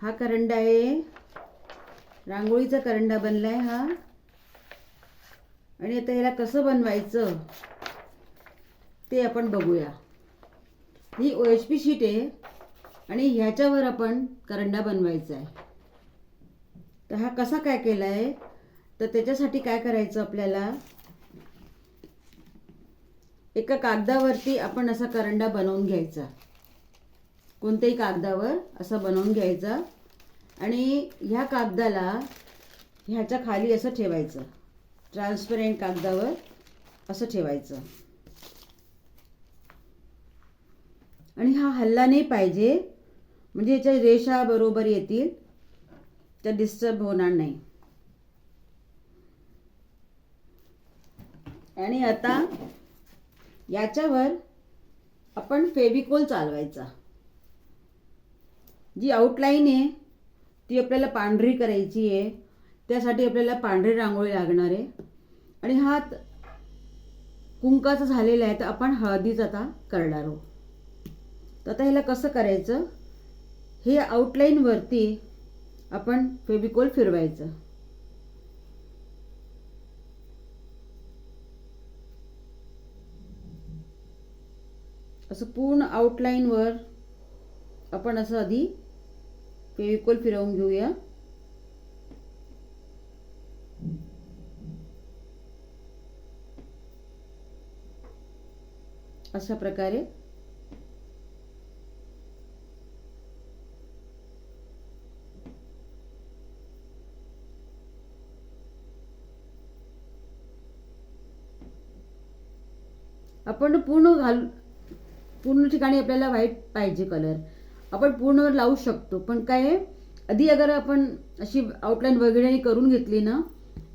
हा करंडा आहे, रांगोळीचा करंडा बनलाय हा. आणि आता याला कसं बनवायचं ते आपण बघूया. ही OHP शीट आहे आणि ह्याच्यावर आपण करंडा बनवायचा आहे. तर हा कसा काय केला आहे, तर त्याच्यासाठी काय करायचं आपल्याला, एका कागदावरती आपण असा करंडा बनवून घ्यायचा. कोणत्याही कागदावर असा बनवून घ्यायचा आणि ह्या कागदाला ह्याच्या खाली असं ठेवायचं, ट्रान्सपरंट कागदावर असं ठेवायचं. आणि हा हल्ला नाही पाहिजे, म्हणजे याच्या रेषा बरोबर येतील, त्या डिस्टर्ब होणार नाही. आणि आता याच्यावर आपण फेविकॉल चालवायचा. जी आउटलाईन आहे ती आपल्याला पांढरी करायची आहे, त्यासाठी आपल्याला पांढरी रांगोळी लागणार आहे. आणि हात कुंकाचा झालेला आहे, तर आपण हळदीचा आता करणार आहोत. तर आता ह्याला कसं करायचं, हे आउटलाईनवरती आपण फेविकॉल फिरवायचं. असं पूर्ण आउटलाईनवर आपण असं आधी फेविकॉल फिरवून घेऊया. अशा प्रकारे आपण पूर्ण ठिकाणी आपल्याला व्हाईट पाहिजे कलर, आपण पूर्णवर लावू शकतो. पण काय आहे, आधी अगर आपण अशी आउटलाईन वगैरे करून घेतली ना,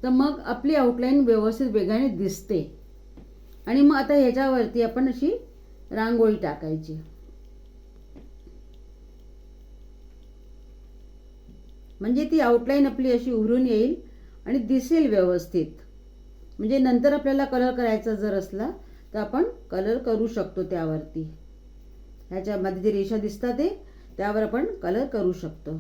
तर मग आपली आउटलाईन व्यवस्थित वेगाने दिसते. आणि मग आता ह्याच्यावरती आपण अशी रांगोळी टाकायची. म्हणजे ती आउटलाईन आपली अशी उभरून येईल आणि दिसेल व्यवस्थित. म्हणजे नंतर आपल्याला कलर करायचा जर असला तर आपण कलर करू शकतो त्यावरती. ह्याच्यामध्ये जे रेषा दिसतात ते त्यावर आपण कलर करू शकतो.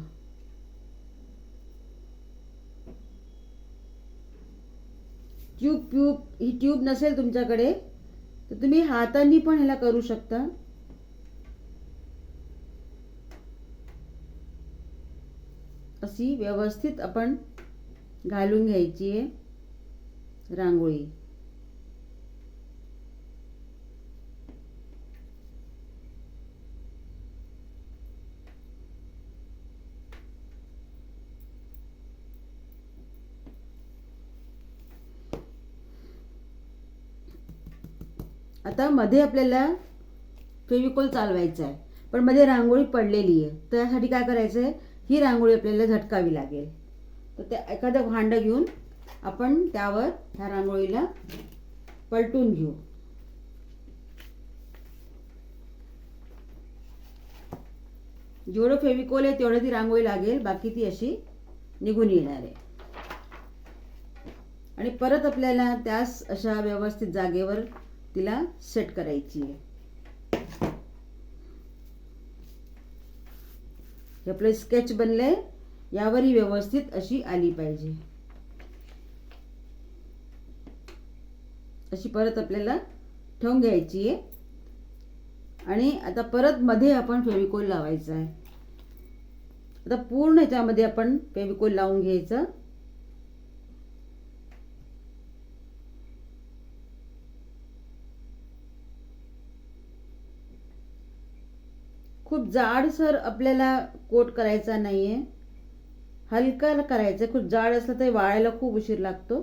ही ट्यूब नसेल तुमच्याकडे तर तुम्ही हातांनी पण ह्याला करू शकता. अशी व्यवस्थित आपण घालून घ्यायची आहे रांगोळी. आता मध्ये आपल्याला फेविकॉल चालवायचा आहे, पण मध्ये रांगोळी पडलेली आहे. तर त्यासाठी काय करायचं आहे, ही रांगोळी आपल्याला झटकावी लागेल. तर त्या एखादं भांडं घेऊन आपण त्यावर ह्या रांगोळीला पलटून घेऊ. जेवढं फेविकॉल आहे तेवढं ती रांगोळी लागेल, बाकी ती अशी निघून येणार आहे. आणि परत आपल्याला त्याच अशा व्यवस्थित जागेवर तिला सेट करायची आहे. हे आपलं स्केच बनलंय, यावरही व्यवस्थित अशी आली पाहिजे. अशी परत आपल्याला ठेवून घ्यायची आहे. आणि आता परत मध्ये आपण फेविकॉल लावायचा आहे. आता पूर्ण ह्याच्यामध्ये आपण फेविकॉल लावून घ्यायचं. खूप जाडसर आपल्याला कोट करायचा नाहीये, हलका करायचं. खूप जाड असलं तर वाळायला खूप उशीर लागतो.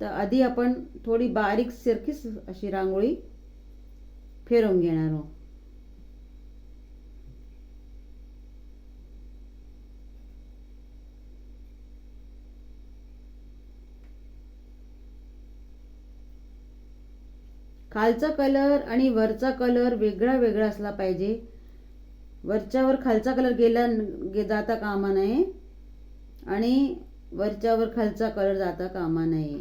तर आधी आपण थोडी बारीक सारखीच अशी रांगोळी फिरवून घेणार आहोत. खालचा कलर आणि वरचा कलर वेगळा वेगळा असला पाहिजे. वरच्यावर खालचा कलर जाता कामा नये आणि वरच्यावर खालचा कलर जाता कामा नये.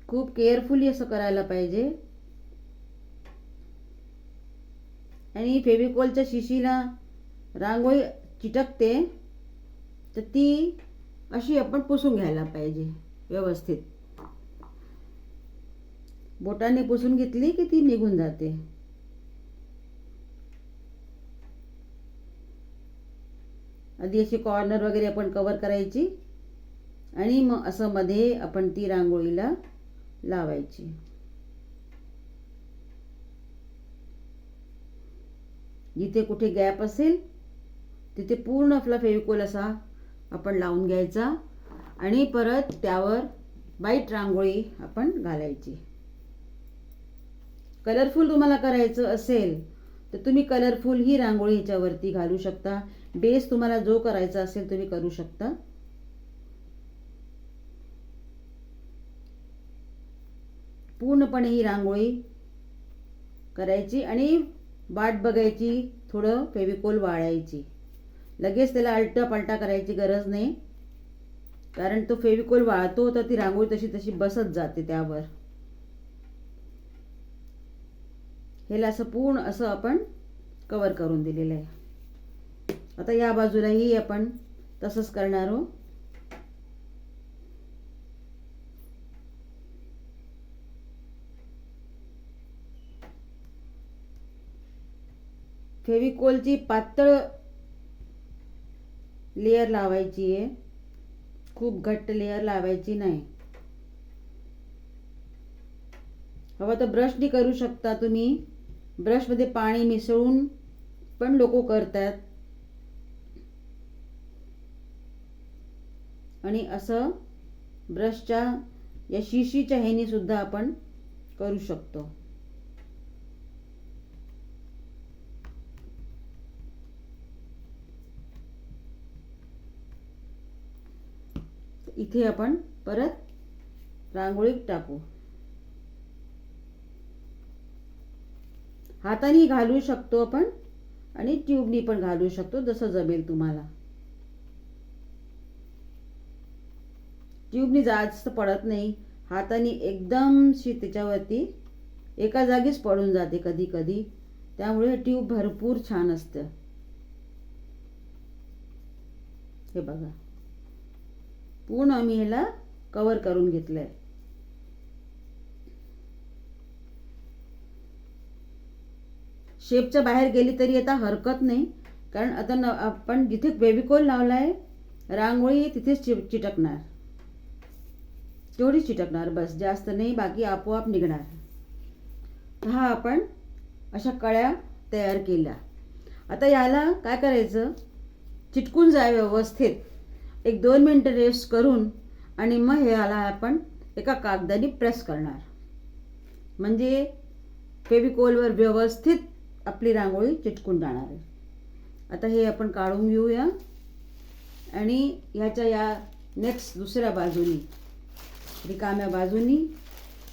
खूप केअरफुली असं करायला पाहिजे. आणि फेविकॉलच्या शिशीला रांगोळी चिटकते, तर ती अशी आपण पुसून घ्यायला पाहिजे व्यवस्थित. बोटाने पुसून घेतली की ती निघून जाते. आधी अशी कॉर्नर वगैरे आपण कव्हर करायची आणि मग असं मध्ये आपण ती रांगोळीला लावायची. जिथे कुठे गॅप असेल तिथे पूर्ण आपला फेविकॉल असा आपण लावून घ्यायचा आणि परत त्यावर व्हाईट रांगोळी आपण घालायची. कलरफुल तुम्हाला करायचं असेल तर तुम्ही कलरफुल ही रांगोळी ह्याच्यावरती घालू शकता. बेस तुम्हाला जो करायचा असेल तुम्ही करू शकता. पूर्णपणे ही रांगोळी करायची आणि वाट बघायची, थोडं फेविकॉल वाळायची. लगेच त्याला आलटा पालटा करायची गरज नाही, कारण तो फेविकॉल वाळतो तर ती रांगोळी तशी तशी बसत जाते त्यावर. ह्याला असं पूर्ण असं आपण कव्हर करून दिलेलं आहे. आता या बाजूलाही आपण तसंच करणार आहोत. फेविकॉलची पातळ लेयर लावायची आहे, खूप घट्ट लेयर लावायची नाही. हवं तर ब्रशनी करू शकता तुम्ही. ब्रशमध्ये पाणी मिसळून पण लोक करतात आणि असं ब्रशच्या या शिशीच्या ह्याने सुद्धा आपण करू शकतो. इथे आपण परत रांगोळी टाकू. हाताने घालू शकतो आपण आणि ट्यूबनी पण घालू शकतो, जसं जमेल तुम्हाला. ट्यूबनी जास्त पडत नाही, हाताने एकदम त्याच्यावरती एका जागीच पडून जाते कधी कधी, त्यामुळे ट्यूब भरपूर छान असतं. हे बघा, पूर्ण मी ह्याला कव्हर करून घेतलंय. शेपच्या बाहेर गेली तरी आता हरकत नाही, कारण आता आपण जिथे फेविकॉल लावलाय रांगोळी तिथेच चिटकणार, तेवढी चिटकणार बस, जास्त नाही, बाकी आपोआप निघणार. हा आपण अशा कळ्या तयार केल्या. आता याला काय करायचं, चिटकून जाय व्यवस्थित. एक 2 मिनिटं रेस्ट करून आणि मग ह्याला आपण एका कागदाने प्रेस करणार, म्हणजे फेविकॉलवर व्यवस्थित आपली रांगोळी चिटकून जाणार आहे. आता हे आपण काढून घेऊया आणि ह्याच्या या नेक्स्ट दुसऱ्या बाजूनी, रिकाम्या बाजूनी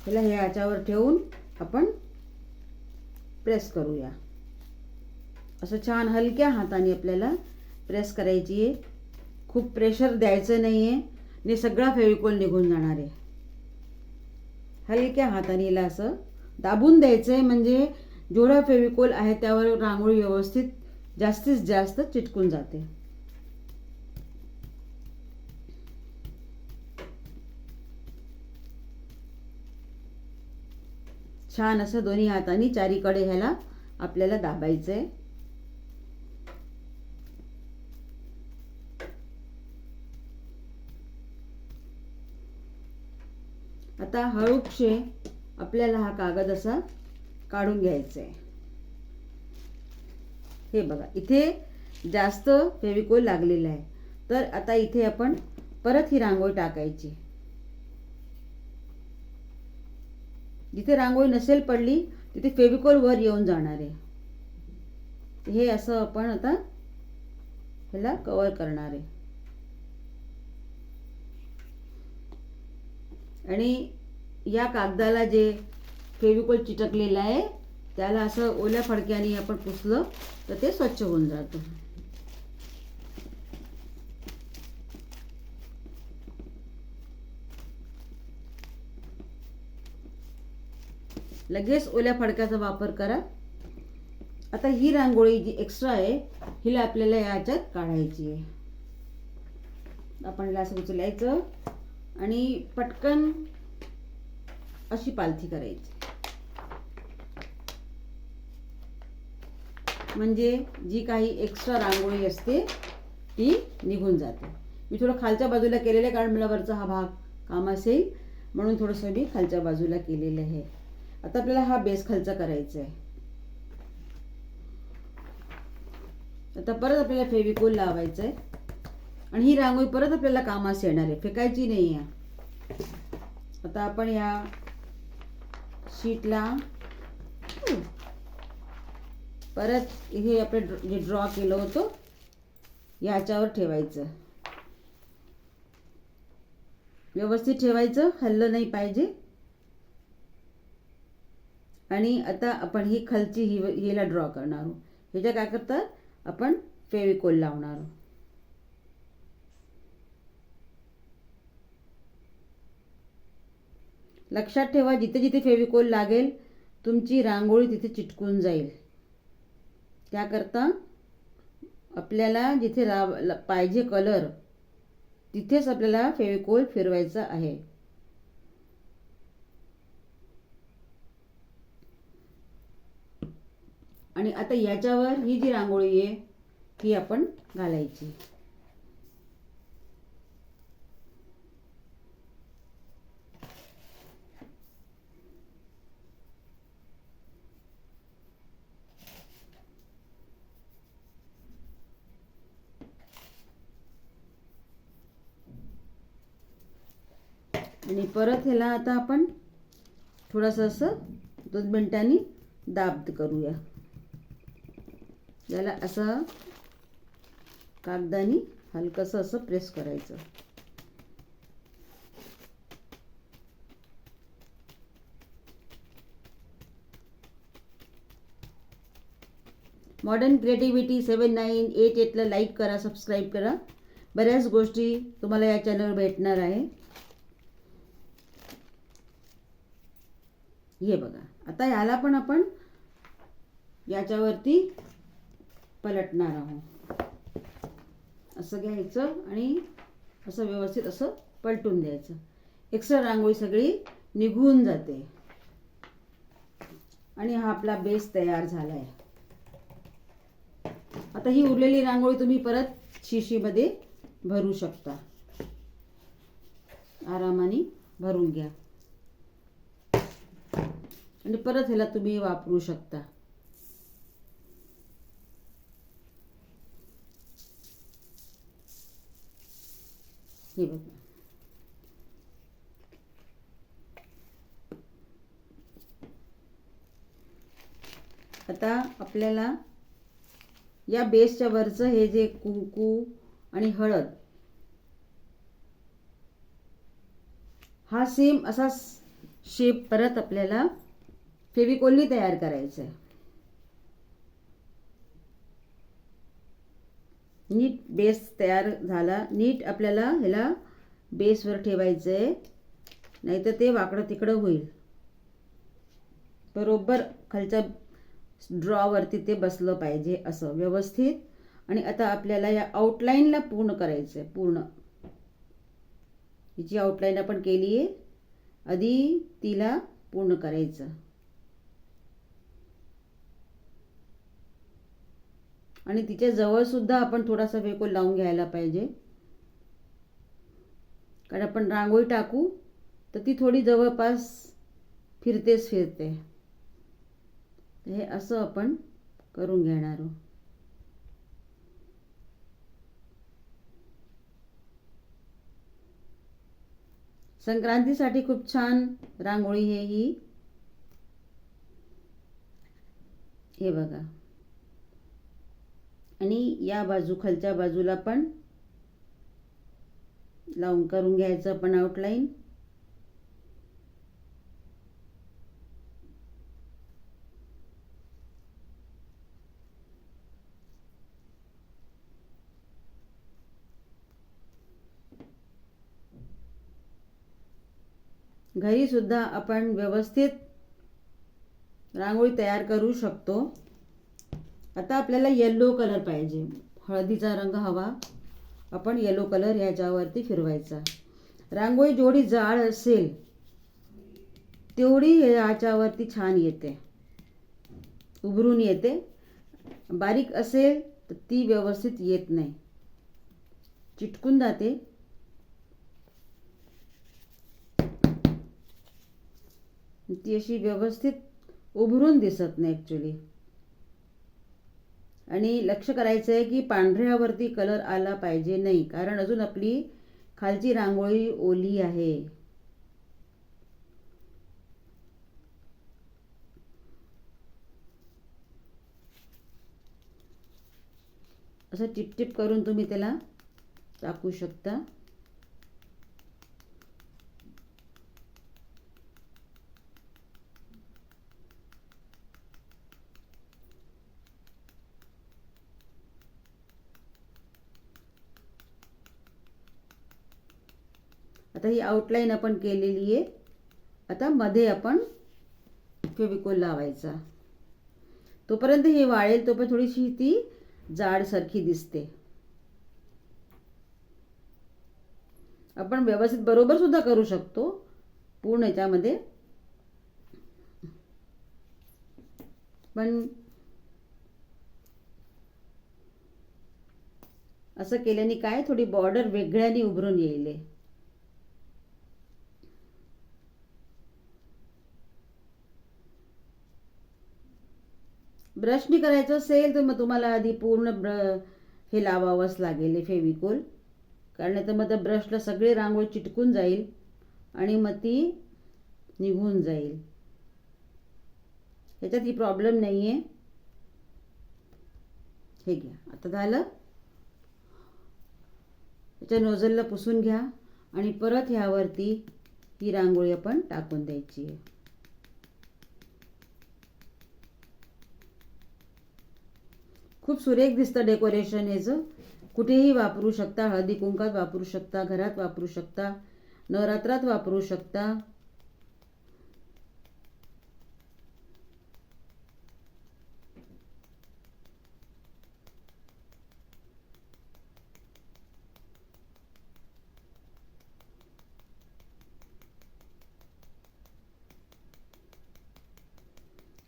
ह्याला ह्याच्यावर ठेवून आपण प्रेस करूया. असं छान हलक्या हाताने आपल्याला प्रेस करायची आहे. खूप प्रेशर द्यायचं नाही आहे, आणि सगळा फेविकॉल निघून जाणार आहे. हलक्या हाताने हिला असं दाबून द्यायचं आहे, म्हणजे जेवढा फेविकॉल आहे त्यावर रांगोळी व्यवस्थित जास्तीत जास्त चिटकून जाते. छान असं दोन्ही हातांनी चारीकडे ह्याला आपल्याला दाबायचं आहे. आता हळूशे आपल्याला हा कागद असा काढून घ्यायचा आहे. हे बघा, इथे जास्त फेविकॉल लागलेला आहे, तर आता इथे आपण परत ही रांगोळी टाकायची. जिथे रांगोळी नसेल पडली तिथे फेविकॉल वर येऊन जाणार आहे. हे असं आपण आता ह्याला कव्हर करणार आहे. आणि या कागदाला जे फेविकॉल चिटकलेलं आहे त्याला असं ओल्या फडक्याने आपण पुसलं तर ते स्वच्छ होऊन जातं. लगेच ओल्या फडक्याचा वापर करा. आता ही रांगोळी जी एक्स्ट्रा आहे हिला आपल्याला याच्यात काढायची आहे. आपण हिला असं उचलायचं आणि पटकन अशी पालथी करायची, म्हणजे जी काही एक्स्ट्रा रांगोळी असते ती निघून जाते. मी थोडं खालच्या बाजूला केलेलं आहे, कारण मला वरचा हा भाग काम असेल म्हणून थोडंसं मी खालच्या बाजूला केलेलं आहे. आता आपल्याला हा बेस खालचा करायचा आहे. आता परत आपल्याला फेविकोल लावायचं आहे आणि ही रांगोळी परत आपल्याला कामास येणार आहे, फेकायची नाही आहे. आता आपण या शीटला परत हे आपण जे ड्रॉ केलं होतं याच्यावर ठेवायचं, व्यवस्थित ठेवायचं, हललं नाही पाहिजे. आणि आता आपण ही खालची हिला ड्रॉ करणार आहोत. ह्याच्या काय करतात आपण फेविकोल लावणार आहोत. लक्षात ठेवा, जिथे जिथे फेविकोल लागेल तुमची रांगोळी तिथे चिटकून जाईल. त्याकरता आपल्याला जिथे पाहिजे कलर तिथेच आपल्याला फेविकोल फिरवायचा आहे. आणि आता याच्यावर ही जी रांगोळी आहे ती आपण घालायची. आणि परत ह्याला आता आपण थोडंसं असं 2 मिनिटांनी दाब करूया. याला असं कागदानी हलकंसं असं प्रेस करायचं. मॉडर्न क्रिएटिव्हिटी 7988ला लाईक करा, सबस्क्राईब करा. बऱ्याच गोष्टी तुम्हाला या चॅनलवर भेटणार आहे. हे बघा, आता याला पण आपण याच्यावरती पलटणार आहोत. असं घ्यायचं आणि असं व्यवस्थित असं पलटून द्यायचं. एक्स्ट्रा रांगोळी सगळी निघून जाते आणि हा आपला बेस तयार झाला आहे. आता ही उरलेली रांगोळी तुम्ही परत शिशीमध्ये भरू शकता. आरामाने भरून घ्या आणि परत ह्याला तुम्ही वापरू शकता. हे बघा, आता आपल्याला या बेसच्या वरचं हे जे कुंकू आणि हळद हा सेम असा शेप परत आपल्याला फेविकोलनी तयार करायचा आहे. नीट बेस तयार झाला. नीट आपल्याला ह्याला बेसवर ठेवायचं आहे, नाहीतर ते वाकडं तिकडं होईल. बरोबर खालच्या ड्रॉवरती ते बसलं पाहिजे असं व्यवस्थित. आणि आता आपल्याला या आउटलाईनला पूर्ण करायचं आहे. पूर्ण हिची आउटलाईन आपण केली आहे, आधी तिला पूर्ण करायचं. आणि तिच्या जवळ सुद्धा आपण थोडासा फेविकोल लावून घ्यायला पाहिजे, कारण आपण रांगोळी टाकू तर ती थोडी जवळपास फिरतेच फिरते. हे असं आपण करून घेणार आहोत. संक्रांतीसाठी खूप छान रांगोळी आहे ही. हे बघा, आणि या बाजू खालच्या बाजूला पण लावून करून घ्यायचं आपण आउटलाईन. घरी सुद्धा आपण व्यवस्थित रांगोळी तयार करू शकतो. आता आपल्याला येलो कलर पाहिजे, हळदीचा रंग हवा. आपण येलो कलर ह्याच्यावरती फिरवायचा. रांगोळी जेवढी जाड असेल तेवढी ह्याच्यावरती छान येते, उभरून येते. बारीक असेल तर ती व्यवस्थित येत नाही, चिटकून जाते. ती अशी व्यवस्थित उभरून दिसत नाही ॲक्च्युली. आणि लक्ष करायचं आहे की पांढऱ्यावरती कलर आला पाहिजे नाही, कारण अजून आपली खालची रांगोळी ओली आहे. असं टिपटिप करून तुम्ही त्याला टाकू शकता. आता ही आउटलाईन आपण केलेली आहे. आता मध्ये आपण फेविकॉल लावायचा. तोपर्यंत हे वाळेल, तोपर्यंत थोडीशी ती जाडसारखी दिसते. आपण व्यवस्थित बरोबर सुद्धा करू शकतो पूर्ण याच्यामध्ये, पण असं केल्याने काय थोडी बॉर्डर वेगळ्याने उभरून येईल. ब्रशनी करायचं असेल तर मग तुम्हाला आधी पूर्ण हे लावावंच लागेल फेविकॉल, कारण नाही तर मग त्या ब्रशला सगळी रांगोळी चिटकून जाईल आणि मग ती निघून जाईल. ह्याच्यात ही प्रॉब्लेम नाही आहे. हे घ्या, आता झालं. ह्याच्या नोझलला पुसून घ्या आणि परत ह्यावरती ही रांगोळी आपण टाकून द्यायची आहे. खूप सुरेख दिसतं डेकोरेशन ह्याचं. कुठेही वापरू शकता, हळदी कुंकात वापरू शकता, घरात वापरू शकता, नवरात्रात वापरू शकता.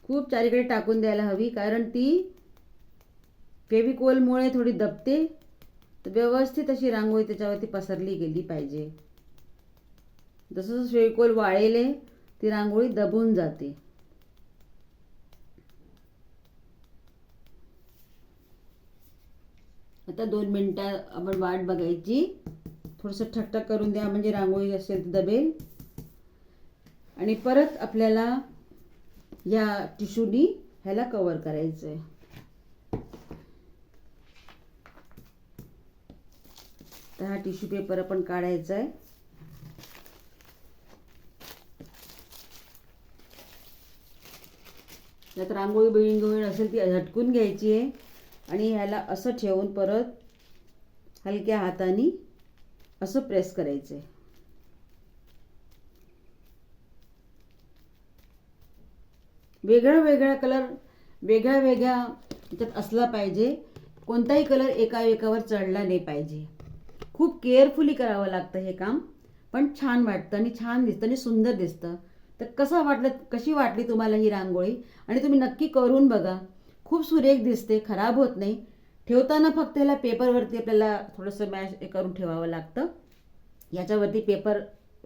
खूप चारीकडे टाकून द्यायला हवी, कारण ती फेविकॉलमुळे थोडी दबते. तर व्यवस्थित अशी रांगोळी त्याच्यावरती पसरली गेली पाहिजे. जसं फेविकॉल वाळेले ती रांगोळी दबून जाते. आता 2 मिनिटं आपण वाट बघायची. थोडंसं ठकठक करून द्या, म्हणजे रांगोळी असेल तर दबेल. आणि परत आपल्याला या टिश्यूनी ह्याला कव्हर करायचं आहे. तर हा टिश्यू पेपर आपण काढायचा आहे. त्यात रांगोळी बिळिंगोळी असेल ती झटकून घ्यायची आहे आणि ह्याला असं ठेवून परत हलक्या हाताने असं प्रेस करायचं आहे. वेगळा वेगळा कलर वेगळ्या वेगळ्या याच्यात असला पाहिजे. कोणताही कलर एका एकावर चढला नाही पाहिजे. खूप केअरफुली करावं लागतं हे काम, पण छान वाटतं आणि छान दिसतं आणि सुंदर दिसतं. तर कशी वाटली तुम्हाला ही रांगोळी? आणि तुम्ही नक्की करून बघा. खूप सुरेख दिसते, खराब होत नाही. ठेवताना फक्त ह्याला पेपरवरती आपल्याला थोडंसं मॅश करून ठेवावं लागतं. याच्यावरती पेपर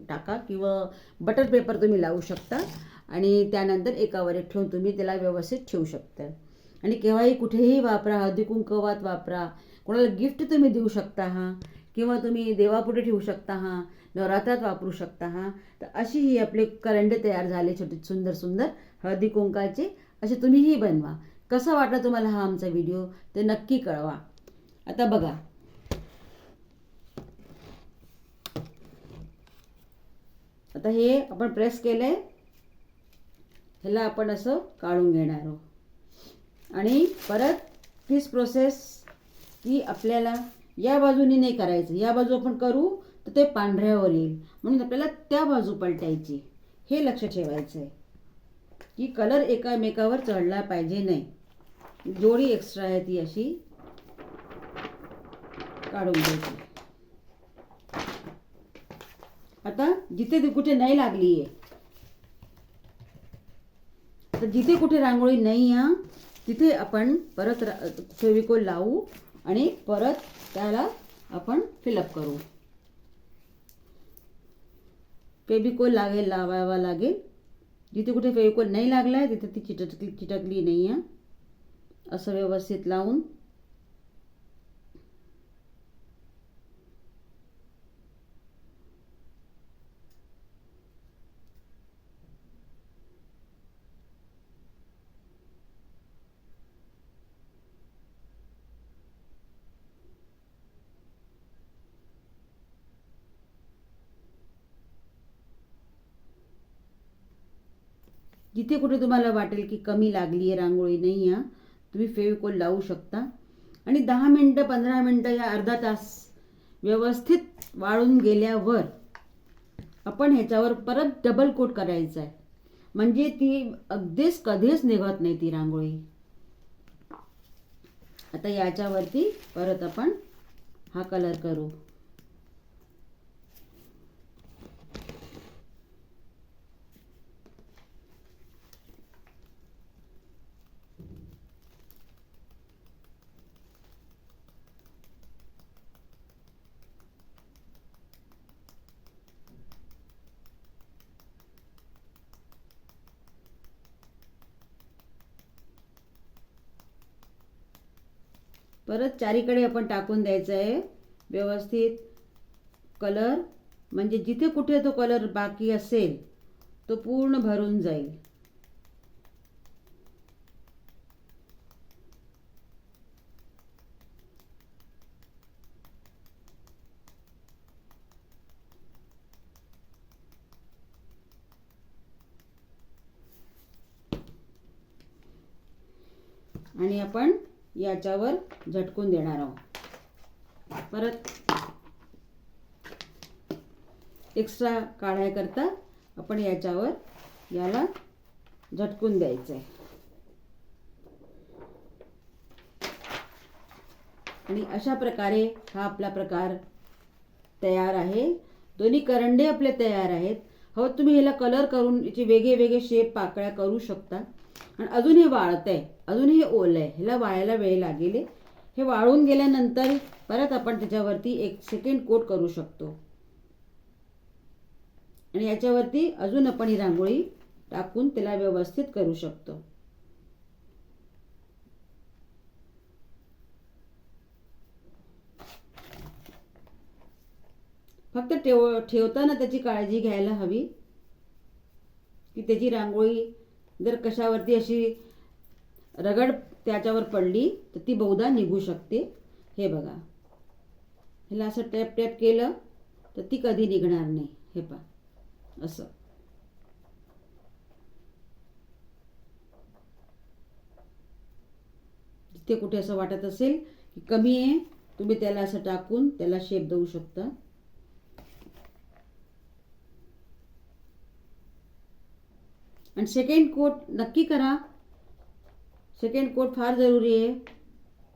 टाका किंवा बटर पेपर तुम्ही लावू शकता आणि त्यानंतर एकावर एक ठेवून तुम्ही त्याला व्यवस्थित ठेवू शकता. आणि केव्हाही कुठेही वापरा, हळदी कुंकवात वापरा, कोणाला गिफ्ट तुम्ही देऊ शकता हा, किंवा तुम्ही देवापुढे ठेवू शकता हा, नवरात्रात वापरू शकता हा. तर अशी ही आपले करंडे तयार झाले, छोटे सुंदर सुंदर हळदी कुंकाचे. असे तुम्हीही बनवा. कसा वाटला तुम्हाला हा आमचा व्हिडिओ ते नक्की कळवा. आता बघा, आता हे आपण प्रेस केलंय, ह्याला आपण असं काढून घेणार आहोत. आणि परत तीच प्रोसेस की आपल्याला या बाजूने नाही करायचं. या बाजू आपण करू तर ते पांढऱ्यावर येईल, म्हणून आपल्याला त्या बाजू पलटायची. हे लक्ष ठेवायचं आहे की कलर एकामेकावर चढला पाहिजे नाही. जोडी एक्स्ट्रा आहे ती अशी काढून घ्यायची. आता जिथे कुठे नाही लागली आहे, तर जिथे कुठे रांगोळी नाही आहे तिथे आपण परत फेविकॉल लावू आणि परत त्याला आपण फिलअप करू. फेविकॉल लावावा लागेल. जिथे कुठे फेविकॉल नाही लागलाय तिथे ती चिटकली नाही आहे. असं व्यवस्थित लावून जिथे कुठे तुम्हाला वाटेल की कमी लागली आहे, रांगोळी नाही आहे, तुम्ही फेविकॉल लावू शकता. आणि 10 मिनटं 15 मिनटं या अर्धा तास व्यवस्थित वाळून गेल्यावर आपण ह्याच्यावर परत डबल कोट करायचं आहे. म्हणजे ती अगदीच कधीच निघत नाही ती रांगोळी. आता याच्यावरती परत आपण हा कलर करू. परत चारीकडे आपण टाकून द्यायचं आहे व्यवस्थित कलर. म्हणजे जिथे कुठे तो कलर बाकी असेल तो पूर्ण भरून जाईल. आणि आपण याच्यावर झटकून देणार आहोत. परत एक्स्ट्रा काढायकरता आपण याच्यावर याला झटकून द्यायचं आहे. आणि अशा प्रकारे हा आपला प्रकार तयार आहे. दोन्ही करंडे आपले तयार आहेत. हो, तुम्ही ह्याला कलर करून याचे वेगळे वेगळे शेप पाकळ्या करू शकता. आणि अजून हे वाळतंय, अजून हे ओलं आहे, ह्याला वाळायला वेळ लागेल. हे वाळून गेल्यानंतर परत आपण त्याच्यावरती एक सेकंड कोट करू शकतो. आणि याच्यावरती अजून आपण ही रांगोळी टाकून त्याला व्यवस्थित करू शकतो. फक्त ठेवताना त्याची काळजी घ्यायला हवी की त्याची रांगोळी जर कशावरती अशी रगड त्याच्यावर पडली तर ती बहुधा निघू शकते. हे बघा, ह्याला असं टॅप टॅप केलं तर ती कधी निघणार नाही. हे पहा असं. जिथे कुठे असं वाटत असेल की कमी आहे, तुम्ही त्याला असं टाकून त्याला शेप देऊ शकता. आणि सेकंड कोट नक्की करा. सेकंड कोट फार जरुरी आहे.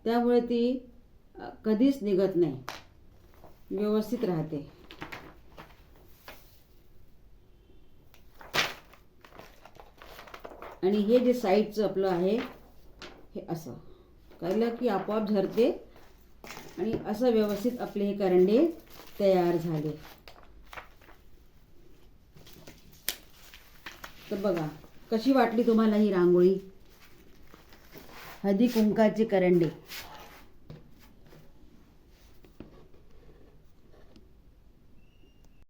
त्यामुळे ती कधीच निघत नाही, व्यवस्थित राहते. आणि हे जे साईडचं आपलं आहे हे असं केलं की आपोआप झरते. आणि असं व्यवस्थित आपले हे करंडे तयार झाले. तर बघा कशी वाटली तुम्हाला ही रांगोळी. हळदी कुंकाचे करंडे.